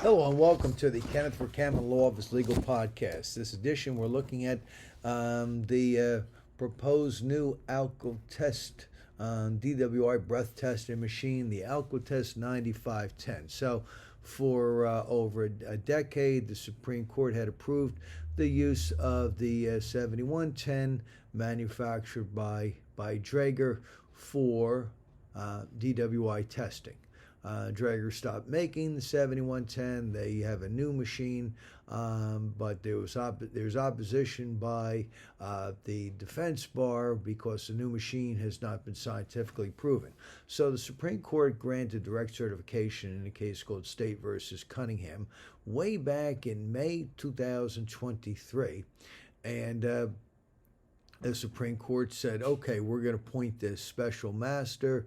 Hello and welcome to the Kenneth Vercammen Law Office Legal Podcast. This edition we're looking at the proposed new Alcotest DWI breath testing machine, the Alcotest 9510. So for over a decade, the Supreme Court had approved the use of the 7110 manufactured by Draeger for DWI testing. Draeger stopped making the 7110. They have a new machine, but there's opposition by the defense bar because the new machine has not been scientifically proven. So the Supreme Court granted direct certification in a case called State versus Cunningham way back in May 2023, and the Supreme Court said, okay, we're going to appoint this special master,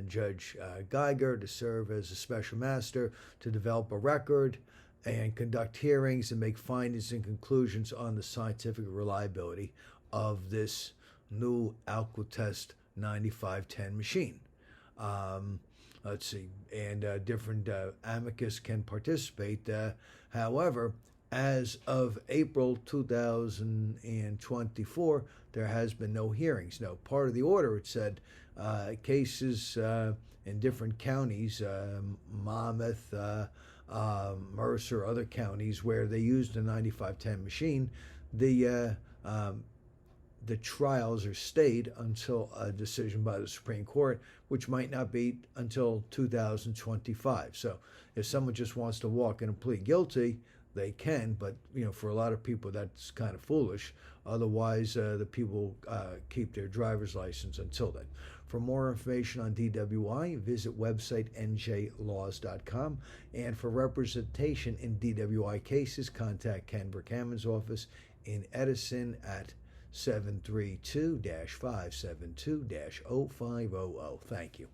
Judge Geiger, to serve as a special master to develop a record and conduct hearings and make findings and conclusions on the scientific reliability of this new Alcotest 9510 machine. Let's see, and different amicus can participate. However, as of April 2024, there has been no hearings. Now, part of the order, it said cases in different counties, Monmouth, Mercer, other counties where they used the 9510 machine, the trials are stayed until a decision by the Supreme Court, which might not be until 2025. So if someone just wants to walk in and plead guilty, they can, but for a lot of people that's kind of foolish. Otherwise, the people keep their driver's license until then. For more information on DWI, visit website njlaws.com. And for representation in DWI cases, contact Ken Vercammen's office in Edison at 732-572-0500. Thank you.